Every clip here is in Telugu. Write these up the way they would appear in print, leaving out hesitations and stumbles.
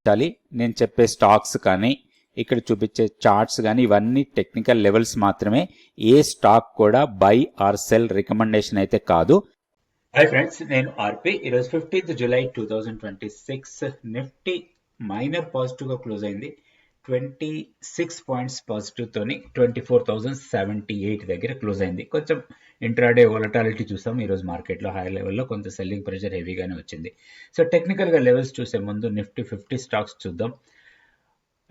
గమనించాలి. నేను చెప్పే స్టాక్స్ కానీ ఇక్కడ చూపించే చార్ట్స్ కానీ ఇవన్నీ టెక్నికల్ లెవెల్స్ మాత్రమే. ఏ స్టాక్ కూడా బై ఆర్ సెల్ రికమెండేషన్ అయితే కాదు. హాయ్ ఫ్రెండ్స్, నేను ఆర్పి. ఈరోజు 15th జూలై 2026 నిఫ్టీ మైనర్ పాజిటివ్గా క్లోజ్ అయింది. 26 పాయింట్స్ పాజిటివ్ తోని 24,078 దగ్గర క్లోజ్ అయింది. కొంచెం ఇంట్రాడే వొలటాలిటీ చూసాం ఈరోజు మార్కెట్లో. హై లెవెల్లో కొంత సెల్లింగ్ ప్రెషర్ హెవీగానే వచ్చింది. సో టెక్నికల్గా లెవెల్స్ చూసే ముందు నిఫ్టీ 50 స్టాక్స్ చూద్దాం.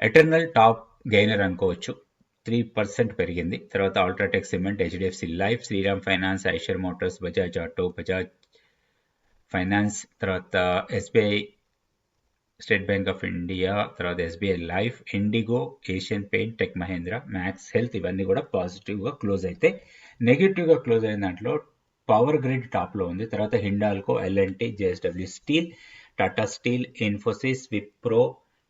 ఎటర్నల్ టాప్ గెయినర్ అనుకోవచ్చు, 3% పెరిగింది. తర్వాత UltraTech Cement, HDFC Life, Shriram Finance, Eicher Motors, Bajaj Auto, Bajaj Finance, తర్వాత SBI, State Bank of India, తర్వాత SBI Life, IndiGo, Asian Paint, Tech Mahindra, Max Health ఇవన్నీ కూడా పాజిటివ్గా క్లోజ్ అయితే. నెగిటివ్గా క్లోజ్ అయిన దాంట్లో పవర్ గ్రిడ్ టాప్లో ఉంది. తర్వాత Hindalco, LNT, JSW steel, Tata steel, Infosys, Wipro,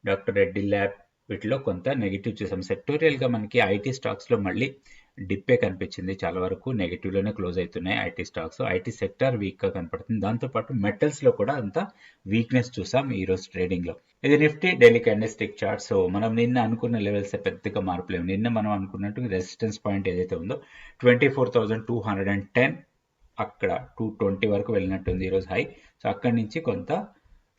doctor Reddy lab వీటిలో కొంత నెగిటివ్ చూసాం. సెక్టోరియల్గా మనకి ఐటీ స్టాక్స్లో మళ్ళీ డిప్పే కనిపించింది. చాలా వరకు నెగిటివ్లోనే క్లోజ్ అవుతున్నాయి ఐటీ స్టాక్స్. ఐటీ సెక్టర్ వీక్గా కనపడుతుంది. దాంతోపాటు మెటల్స్లో కూడా అంత వీక్నెస్ చూసాం ఈరోజు ట్రేడింగ్లో. ఇది Nifty daily candlestick chart. So మనం నిన్న అనుకున్న లెవెల్స్ పెద్దగా మార్పులేము. నిన్న మనం అనుకున్నట్టు రెసిస్టెన్స్ పాయింట్ ఏదైతే ఉందో 24,210 అక్కడ 220 వరకు వెళ్ళినట్టుంది ఈరోజు హై. సో అక్కడి నుంచి కొంత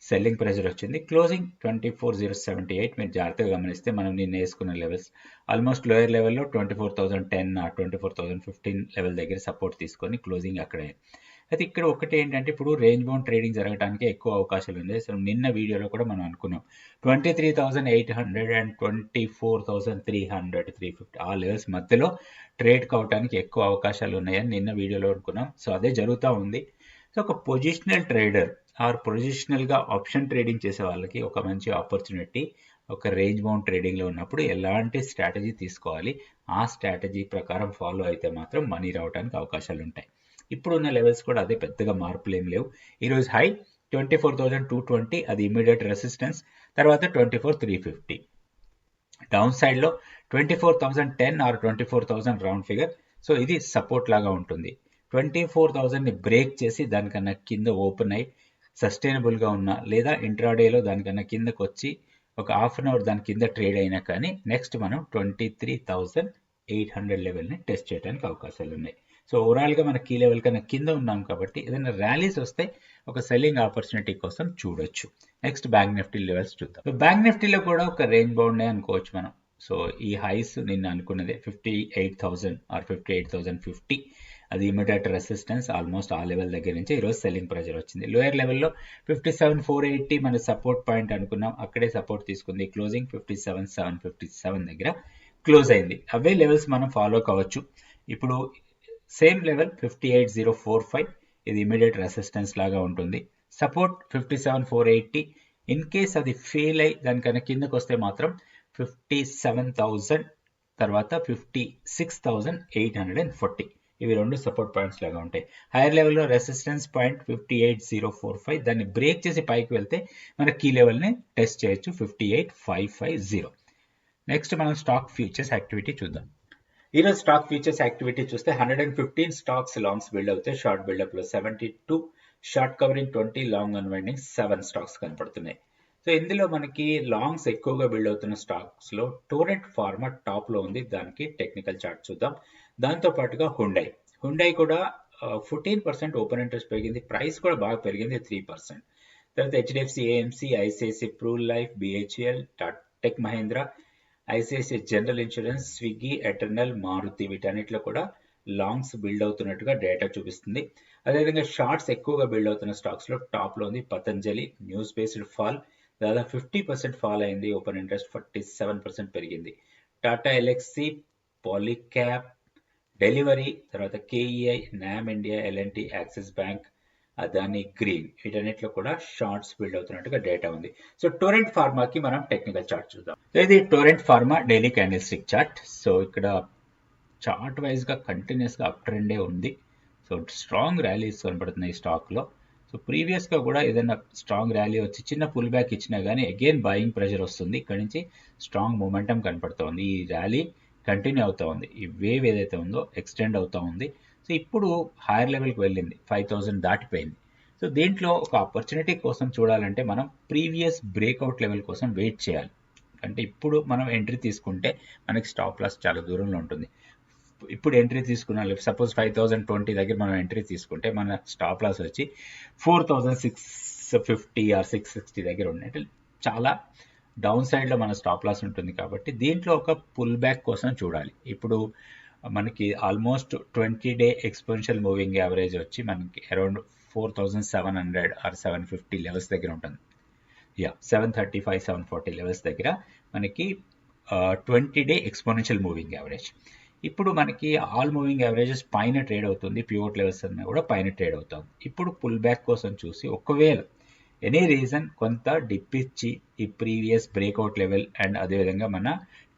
సెల్లింగ్ ప్రెషర్ వచ్చింది. క్లోజింగ్ 24,078. మీరు జాగ్రత్తగా గమనిస్తే మనం నిన్న వేసుకున్న లెవెల్స్ ఆల్మోస్ట్ లోయర్ లెవెల్లో 24,010 24,015 లెవెల్ దగ్గర సపోర్ట్ తీసుకొని క్లోజింగ్ అక్కడే. అయితే ఇక్కడ ఒకటి ఏంటంటే ఇప్పుడు రేంజ్ బౌండ్ ట్రేడింగ్ జరగడానికి ఎక్కువ అవకాశాలు ఉంది. సో నిన్న వీడియోలో కూడా మనం అనుకున్నాం 23,800 అండ్ 24,300 350 ఆ లెవెల్స్ మధ్యలో ట్రేడ్ కావడానికి ఎక్కువ అవకాశాలు ఉన్నాయని నిన్న వీడియోలో అనుకున్నాం. సో అదే జరుగుతూ ఉంది. సో ఒక పొజిషనల్ ట్రేడర్ ఆర్ పొజిషనల్గా ఆప్షన్ ట్రేడింగ్ చేసే వాళ్ళకి ఒక మంచి ఆపర్చునిటీ. ఒక రేంజ్ బౌండ్ ట్రేడింగ్లో ఉన్నప్పుడు ఎలాంటి స్ట్రాటజీ తీసుకోవాలి, ఆ స్ట్రాటజీ ప్రకారం ఫాలో అయితే మాత్రం మనీ రావడానికి అవకాశాలు ఉంటాయి. ఇప్పుడున్న లెవెల్స్ కూడా అదే, పెద్దగా మార్పులు ఏం లేవు. ఈరోజు హై 24,220, అది ఇమీడియట్ రెసిస్టెన్స్. తర్వాత 24,350. డౌన్ సైడ్లో 24,010 ఆర్ 24,000 రౌండ్ ఫిగర్. సో ఇది సపోర్ట్ లాగా ఉంటుంది. 24,000ని బ్రేక్ చేసి దానికన్నా కింద ఓపెన్ అయ్యి సస్టైనబుల్గా ఉన్న లేదా ఇంట్రాడేలో దానికన్నా కిందకు వచ్చి ఒక హాఫ్ అన్ అవర్ దాని కింద ట్రేడ్ అయినా కానీ నెక్స్ట్ మనం 23,800 లెవెల్ని టెస్ట్ చేయడానికి అవకాశాలు ఉన్నాయి. సో ఓవరాల్గా మన కీ లెవెల్ కన్నా కింద ఉన్నాం కాబట్టి ఏదైనా ర్యాలీస్ వస్తే ఒక సెల్లింగ్ ఆపర్చునిటీ కోసం చూడొచ్చు. నెక్స్ట్ బ్యాంక్ నిఫ్టీ లెవెల్స్ చూద్దాం. సో బ్యాంక్ నిఫ్టీలో కూడా ఒక రేంజ్ బౌండ్ అనుకోవచ్చు మనం. సో ఈ హైస్ నిన్న అనుకున్నదే 58,000 ఆర్ 58,050, అది ఇమీడియట్ రెసిస్టెన్స్. ఆల్మోస్ట్ ఆ లెవెల్ దగ్గర నుంచి ఈరోజు సెల్లింగ్ ప్రెషర్ వచ్చింది. లోయర్ లెవెల్లో 57,480 మన సపోర్ట్ పాయింట్ అనుకున్నాం, అక్కడే సపోర్ట్ తీసుకుంది. క్లోజింగ్ 57,757 దగ్గర క్లోజ్ అయింది. అవే లెవెల్స్ మనం ఫాలో కావచ్చు. ఇప్పుడు సేమ్ లెవెల్ 58,045, ఇది ఇమీడియట్ రెసిస్టెన్స్ లాగా ఉంటుంది. సపోర్ట్ 57,480. ఇన్ కేస్ అది ఫెయిల్ అయి దానికన్నా కిందకు వస్తే మాత్రం 57,000, తర్వాత 56,840, ఇవి రెండు సపోర్ట్ పాయింట్స్ లాగా ఉంటాయి. హైయర్ లెవెల్లో రెసిస్టెన్స్ పాయింట్ 58,045, దాన్ని బ్రేక్ చేసి పైకి వెళ్తే మన కీ లెవెల్ని టెస్ట్ చేయొచ్చు 58,550. నెక్స్ట్ మనం స్టాక్ ఫ్యూచర్స్ యాక్టివిటీ చూద్దాం. ఈరోజు స్టాక్ ఫ్యూచర్స్ యాక్టివిటీ చూస్తే 115 స్టాక్స్ లాంగ్స్ బిల్డ్ అవుతాయి. షార్ట్ బిల్డప్లో 72, short covering 20, long unwinding 7 stocks కనపడుతున్నాయి. సో ఇందులో మనకి లాంగ్స్ ఎక్కువగా బిల్డ్ అవుతున్న స్టాక్స్లో టోరెంట్ ఫార్మా టాప్లో ఉంది. దానికి టెక్నికల్ చార్ట్ చూద్దాం. దాంతో పాటుగా హుండై కూడా 14% ఓపెన్ ఇంట్రెస్ట్ పెరిగింది. ప్రైస్ కూడా బాగా పెరిగింది 3%. తర్వాత HDFC, AMC, ICICI Pru Life, BHEL, Tech Mahindra, ICICI General Insurance, Swiggy, Eternal, Maruti వీటన్నిటిలో కూడా లాంగ్స్ బిల్డ్ అవుతున్నట్టుగా డేటా చూపిస్తుంది. అదేవిధంగా షార్ట్స్ ఎక్కువగా బిల్డ్ అవుతున్న స్టాక్స్లో టాప్లో ఉంది పతంజలి. న్యూస్ బేస్డ్ ఫాల్, దాదాపు 50% ఫాల్ అయింది. ఓపెన్ ఇంట్రెస్ట్ 47% పెరిగింది. టాటా ఎల్ఎక్సీ, పాలీక్యాప్, డెలివరీ, తర్వాత KEI, NAM India, LNT, Axis Bank, Adani Green వీటన్నిటిలో కూడా షార్ట్స్ బిల్డ్ అవుతున్నట్టుగా డేటా ఉంది. సో టోరెంట్ ఫార్మాకి మనం టెక్నికల్ చార్ట్ చూద్దాం. ఇది Torrent Pharma daily candlestick chart. So ఇక్కడ చార్ట్ వైజ్గా కంటిన్యూస్గా అప్ ట్రెండే ఉంది. సో స్ట్రాంగ్ ర్యాలీస్ కనబడుతున్నాయి ఈ స్టాక్లో. సో ప్రీవియస్గా కూడా ఏదైనా స్ట్రాంగ్ ర్యాలీ వచ్చి చిన్న పుల్ బ్యాక్ ఇచ్చినా కానీ అగైన్ బయింగ్ ప్రెషర్ వస్తుంది. ఇక్కడ నుంచి స్ట్రాంగ్ మూమెంటం కనపడుతోంది. ఈ ర్యాలీ కంటిన్యూ అవుతూ ఉంది. ఈ వేవ్ ఏదైతే ఉందో ఎక్స్టెండ్ అవుతూ ఉంది. సో ఇప్పుడు హైయర్ లెవెల్కి వెళ్ళింది, 5,000 దాటిపోయింది. సో దీంట్లో ఒక ఆపర్చునిటీ కోసం చూడాలంటే మనం ప్రీవియస్ బ్రేక్అవుట్ లెవెల్ కోసం వెయిట్ చేయాలి. అంటే ఇప్పుడు మనం ఎంట్రీ తీసుకుంటే మనకి స్టాప్ లాస్ చాలా దూరంలో ఉంటుంది. ఇప్పుడు ఎంట్రీ తీసుకున్న సపోజ్ 5020 దగ్గర మనం ఎంట్రీ తీసుకుంటే మన స్టాప్ లాస్ వచ్చి 4650 ఆర్ 660 దగ్గర ఉన్నాయి. అంటే చాలా డౌన్ సైడ్లో మన స్టాప్ లాస్ ఉంటుంది. కాబట్టి దీంట్లో ఒక పుల్ బ్యాక్ కోసం చూడాలి. ఇప్పుడు మనకి almost 20-day exponential moving average వచ్చి మనకి అరౌండ్ 4700 ఆర్ 750 లెవెల్స్ దగ్గర ఉంటుంది. 735 740 లెవెల్స్ దగ్గర మనకి 20-day ఎక్స్పోనెన్షియల్ మూవింగ్ యావరేజ్. ఇప్పుడు మనకి ఆల్ మూవింగ్ యావరేజెస్ పైన ట్రేడ్ అవుతుంది, పివోట్ లెవెల్స్ అన్నీ కూడా పైన ట్రేడ్ అవుతుంది. ఇప్పుడు పుల్ బ్యాక్ కోసం చూసి ఒకవేళ ఎనీ రీజన్ కొంత డిప్ ఇచ్చి ఈ ప్రీవియస్ బ్రేక్అవుట్ లెవెల్ అండ్ అదేవిధంగా మన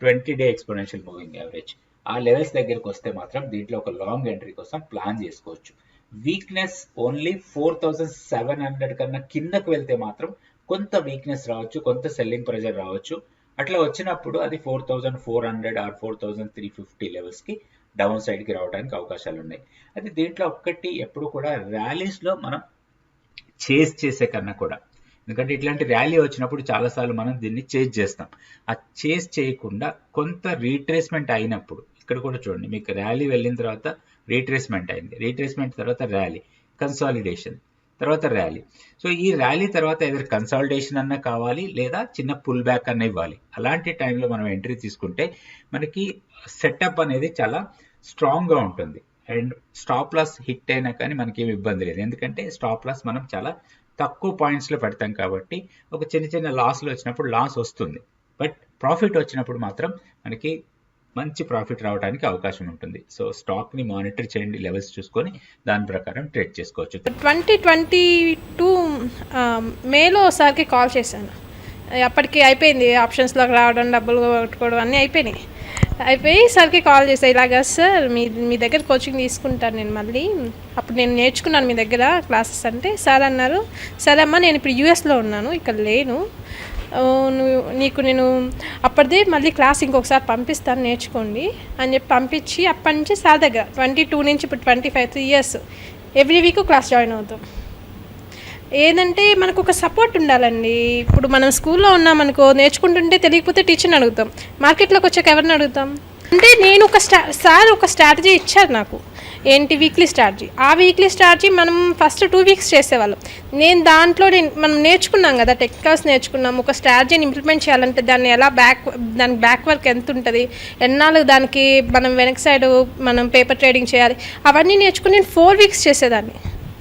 20-day ఎక్స్పోనెన్షియల్ మూవింగ్ యావరేజ్ ఆ లెవెల్స్ దగ్గరకు వస్తే మాత్రం దీంట్లో ఒక లాంగ్ ఎంట్రీ కోసం ప్లాన్ చేసుకోవచ్చు. వీక్నెస్ ఓన్లీ 4700 కన్నా కిందకు వెళ్తే మాత్రం కొంత వీక్నెస్ రావచ్చు, కొంత సెల్లింగ్ ప్రెజర్ రావచ్చు. అట్లా వచ్చినప్పుడు అది 4400 ఆర్ 4350 లెవెల్స్కి డౌన్ సైడ్కి రావడానికి అవకాశాలు ఉన్నాయి. అయితే దీంట్లో ఒక్కటి ఎప్పుడు కూడా ర్యాలీస్లో మనం చేజ్ చేసే కన్నా కూడా, ఎందుకంటే ఇట్లాంటి ర్యాలీ వచ్చినప్పుడు చాలాసార్లు మనం దీన్ని చేజ్ చేస్తాం. ఆ చేజ్ చేయకుండా కొంత రీట్రేస్మెంట్ అయినప్పుడు, ఇక్కడ కూడా చూడండి మీకు ర్యాలీ వెళ్ళిన తర్వాత రీట్రేస్మెంట్ అయింది, రీట్రేస్మెంట్ తర్వాత ర్యాలీ, కన్సాలిడేషన్, తర్వాత ర్యాలీ. సో ఈ ర్యాలీ తర్వాత ఏదైనా కన్సాలిడేషన్ అన్న కావాలి లేదా చిన్న పుల్ బ్యాక్ అన్న ఇవ్వాలి. అలాంటి టైంలో మనం ఎంట్రీ తీసుకుంటే మనకి సెటప్ అనేది చాలా స్ట్రాంగ్గా ఉంటుంది. అండ్ స్టాప్ లాస్ హిట్ అయినా కానీ మనకి ఏమి ఇబ్బంది లేదు, ఎందుకంటే స్టాప్ లాస్ మనం చాలా తక్కువ పాయింట్స్లో పెడతాం కాబట్టి ఒక చిన్న చిన్న లాస్లు వచ్చినప్పుడు లాస్ వస్తుంది, బట్ ప్రాఫిట్ వచ్చినప్పుడు మాత్రం మనకి మంచి ప్రాఫిట్ రావడానికి అవకాశం ఉంటుంది. సో స్టాక్ని మానిటర్ చేయండి, లెవెల్స్ చూసుకొని దాని ప్రకారం ట్రేడ్ చేసుకోవచ్చు. 2022 మేలో ఒకసారికి కాల్ చేశాను. అప్పటికి అయిపోయింది, ఆప్షన్స్లోకి రావడం, డబ్బులు కొట్టుకోవడం అన్నీ అయిపోయినాయి. సరికి కాల్ చేశాను, ఇలాగా సార్ మీ దగ్గర కోచింగ్ తీసుకుంటాను నేను మళ్ళీ, అప్పుడు నేను నేర్చుకున్నాను మీ దగ్గర క్లాసెస్ అంటే. సార్ అన్నారు, సరే అమ్మా నేను ఇప్పుడు యూఎస్లో ఉన్నాను, ఇక్కడ లేను, నేను అప్పటిదే మళ్ళీ క్లాస్ ఇంకొకసారి పంపిస్తాను నేర్చుకోండి అని చెప్పి పంపించి అప్పటి నుంచి సార్ దగ్గర 22 నుంచి ఇప్పుడు 25 3 years every week class join అవుతాం. ఏంటంటే మనకు ఒక సపోర్ట్ ఉండాలండి. ఇప్పుడు మనం స్కూల్లో ఉన్నామనుకో, నేర్చుకుంటుంటే తెలియకపోతే టీచర్ని అడుగుతాం, మార్కెట్లోకి వచ్చాక ఎవరిని అడుగుతాం? అంటే నేను సార్ ఒక స్ట్రాటజీ ఇచ్చారు నాకు, ఏంటి వీక్లీ స్ట్రాటజీ. ఆ వీక్లీ స్ట్రాటజీ మనం ఫస్ట్ 2 weeks చేసేవాళ్ళం. దాంట్లో మనం నేర్చుకున్నాం కదా, టెక్నికల్స్ నేర్చుకున్నాం. ఒక స్ట్రాటజీని ఇంప్లిమెంట్ చేయాలంటే దానికి బ్యాక్ వర్క్ ఎంత ఉంటుంది, ఎన్నాళ్ళు దానికి మనం వెనక సైడ్ మనం పేపర్ ట్రేడింగ్ చేయాలి, అవన్నీ నేర్చుకుని నేను 4 weeks చేసేదాన్ని.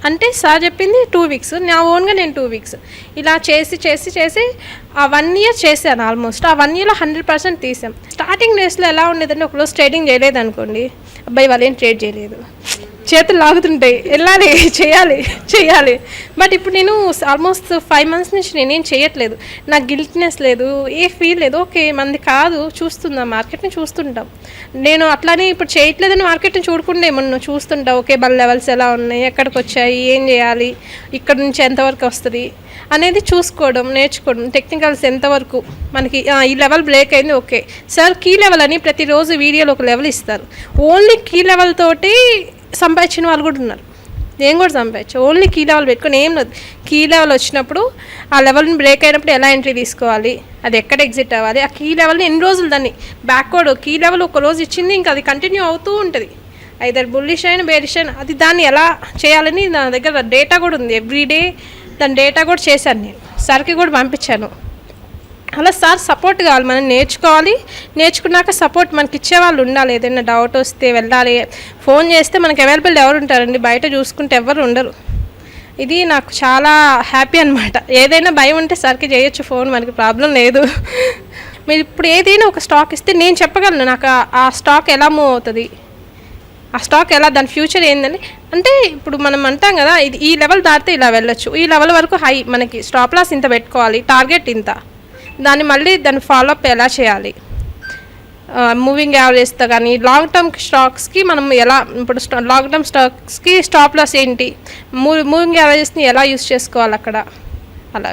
అంటే సార్ చెప్పింది 2 weeks, నా ఓన్గా నేను 2 weeks ఇలా చేసి ఆ 1 year చేశాను ఆల్మోస్ట్. ఆ 1 yearలో 100% తీసాం. స్టార్టింగ్ డేస్లో ఎలా ఉండేదంటే, ఒకరోజు ట్రేడింగ్ చేయలేదు అనుకోండి, అబ్బాయి వాళ్ళు ఏం ట్రేడ్ చేయలేదు, చేతులు లాగుతుంటాయి, వెళ్ళాలి చేయాలి. బట్ ఇప్పుడు నేను ఆల్మోస్ట్ 5 months నుంచి నేనేం చేయట్లేదు, నాకు గిల్ట్నెస్ లేదు, ఏ ఫీల్ లేదు. ఓకే మంది కాదు, చూస్తుందా మార్కెట్ని చూస్తుంటాం. నేను అట్లానే ఇప్పుడు చేయట్లేదని మార్కెట్ని చూడకుండా ఏమన్నా చూస్తుంటా, ఓకే వాళ్ళ లెవెల్స్ ఎలా ఉన్నాయి, ఎక్కడికి వచ్చాయి, ఏం చేయాలి, ఇక్కడ నుంచి ఎంతవరకు వస్తుంది అనేది చూసుకోవడం, నేర్చుకోవడం. టెక్నికల్స్ ఎంతవరకు మనకి ఈ లెవెల్ బ్రేక్ అయింది, ఓకే సార్ కీ లెవెల్ అని ప్రతిరోజు వీడియోలో ఒక లెవెల్ ఇస్తారు. ఓన్లీ కీ లెవెల్ తోటి సంపాదించిన వాళ్ళు కూడా ఉన్నారు. నేను కూడా సంపాదించు, ఓన్లీ కీ లెవెల్ పెట్టుకొని ఏం లేదు. కీ లెవెల్ వచ్చినప్పుడు ఆ లెవెల్ని బ్రేక్ అయినప్పుడు ఎలా ఎంట్రీ తీసుకోవాలి, అది ఎక్కడ ఎగ్జిట్ అవ్వాలి, ఆ కీ లెవెల్ని ఎన్ని రోజులు దాన్ని బ్యాక్వర్డ్ కీ లెవెల్ ఒక రోజు ఇచ్చింది, ఇంకా అది కంటిన్యూ అవుతూ ఉంటుంది. ఐదర్ బుల్లిష్ అయినా బేరిష్ అయినా అది దాన్ని ఎలా చేయాలని నా దగ్గర డేటా కూడా ఉంది. ఎవ్రీడే దాని డేటా కూడా చేశాను, నేను సార్కి కూడా పంపించాను. అలా సార్ సపోర్ట్ కావాలి, మనం నేర్చుకున్నాక సపోర్ట్ మనకి ఇచ్చేవాళ్ళు ఉండాలి. ఏదైనా డౌట్ వస్తే వెళ్ళాలి, ఫోన్ చేస్తే మనకి అవైలబుల్ ఎవరు ఉంటారండి, బయట చూసుకుంటే ఎవరు ఉండరు. ఇది నాకు చాలా హ్యాపీ అనమాట. ఏదైనా భయం ఉంటే సార్కి చేయొచ్చు ఫోన్, మనకి ప్రాబ్లం లేదు. మీరు ఇప్పుడు ఏదైనా ఒక స్టాక్ ఇస్తే నేను చెప్పగలను నాకు ఆ స్టాక్ ఎలా మూవ్ అవుతుంది, ఆ స్టాక్ ఎలా, దాని ఫ్యూచర్ ఏందని. అంటే ఇప్పుడు మనం అంటాం కదా, ఇది ఈ లెవెల్ దాటితే ఇలా వెళ్ళొచ్చు, ఈ లెవెల్ వరకు హై, మనకి స్టాప్ లాస్ ఇంత పెట్టుకోవాలి, టార్గెట్ ఇంత, దాన్ని ఫాలోఅప్ ఎలా చేయాలి, మూవింగ్ యావరేజ్తో కానీ లాంగ్ టర్మ్ స్టాక్స్కి మనం ఎలా, ఇప్పుడు లాంగ్ టర్మ్ స్టాక్స్కి స్టాప్ లాస్ ఏంటి, మూవింగ్ యావరేజెస్ని ఎలా యూస్ చేసుకోవాలి అక్కడ, అలా.